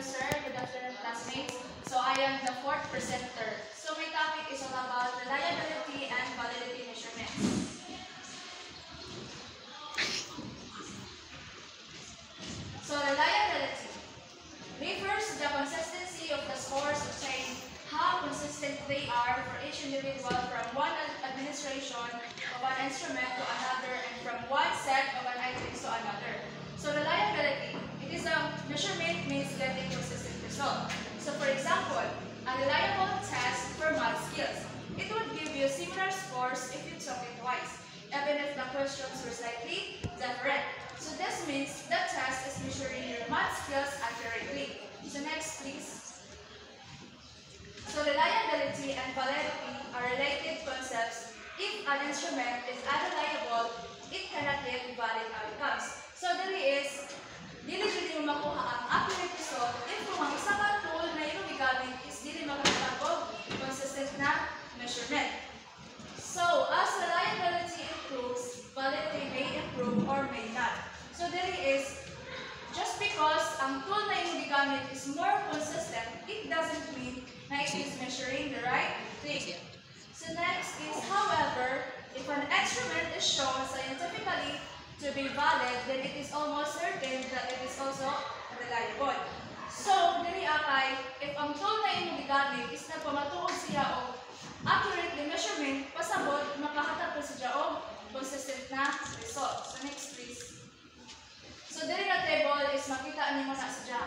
afternoon, sir. Good afternoon, classmates. So I am the fourth presenter. So my topic is all about reliability and validity measurements. So reliability refers to the consistency of the scores obtained, how consistent they are for each individual from one administration of an instrument to another and from one set of an items to another. So reliability, it is a measurement means getting consistent result. So for example, a reliable test for math skills. It would give you similar scores if you took it twice, even if the questions were slightly different. So this means the test is measuring your math skills accurately. So next please. So reliability and validity are related concepts. If an instrument is unreliable, it cannot give valid outcomes. So dili mo makuha ang accurate result if kung ang isa ka tool na iyong gigamit is dili makakatagog consistent na measurement. So as reliability improves, validity may improve or may not. So dili is just because ang tool na iyong gigamit is more consistent, it doesn't mean na it is measuring the right thing. So next is, however, if an instrument is shown scientifically to be valid, then it is almost certain that it is also reliable. So, dili akay, if ang tool na imong gigamit is nagpamatuod siya o accurate the measurement, pasabot, makahatag pa siya o consistent na result. So, next please. So, dili na table is makita nimo na siya.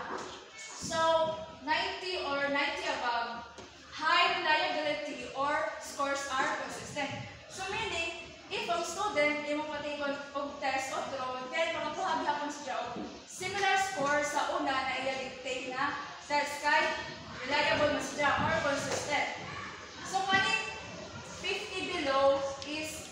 So, 90 or 90 above, high reliability or scores are consistent. So, meaning, if ang student imong patikon og test o draw, then makakuha gihapon siya og similar score sa una na iya dictate na test kay reliable man siya or consistent. So kaning 50 below is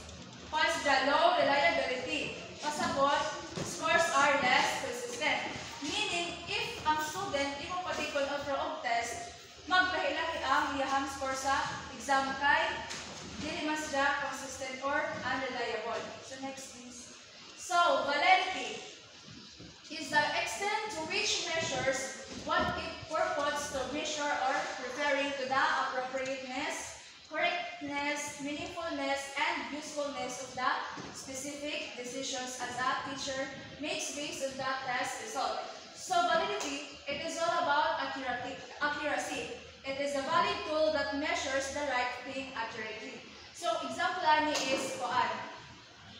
pas the low reliability. Pasabot, scores are less consistent. Meaning, if ang student imong patikon og draw og test, maglahi-lahi ang iyahang score sa exam kay dili man siya consistent or unreliable. So next please. So validity is the extent to which measures what it purports to measure or referring to the appropriateness, correctness, meaningfulness, and usefulness of the specific decisions as a teacher makes based on the test result. So validity, it is all about accuracy. It is a valid tool that measures the right thing accurately. So, example ani is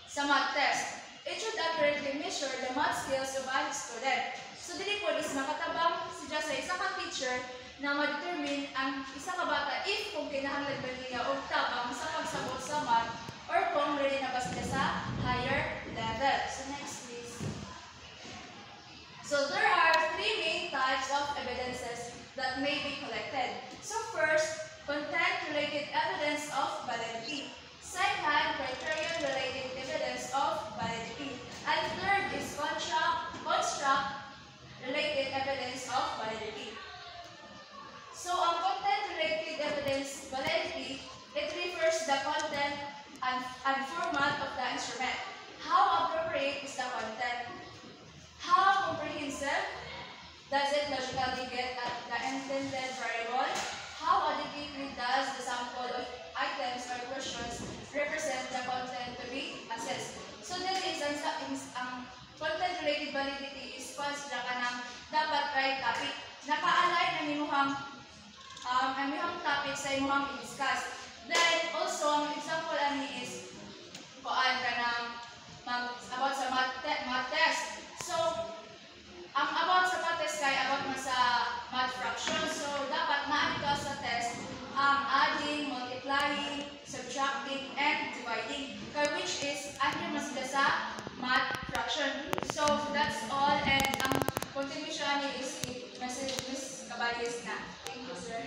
sa math test. It should accurately measure the math skills of a student. So, dili po is makatabang siya sa isa ka teacher na ma-determine ang isa ka bata if kung kinahanglan ba niya o tabang sa pagsabot sa math or kung ready na ba sila sa higher level. So, next please. So, there are three main types of evidences that may be collected. So, first, content-related evidence of validity. Second, criterion-related evidence of validity. And third is construct-related evidence of validity. So, ang content-related evidence validity, it refers the content and format of the instrument. How appropriate is the content? How comprehensive does it logically get at the intended variable? How adequately does the sample of items or questions represent the content to be assessed? So, there is ang content-related validity is consider ka ng dapat right topic. Naka-align ang imong topic sa imong i-discuss. Then, also, ang example ani is about sa math test. So, ang about sa math test kay about man sa math fraction. So, dapat maano ka sa test ang adding, multiplying, subtracting, and dividing. Which is, ano mas sila sa math fraction. So, that's all. And ang contribution ni is si Ms. Caballes na. Thank you, sir.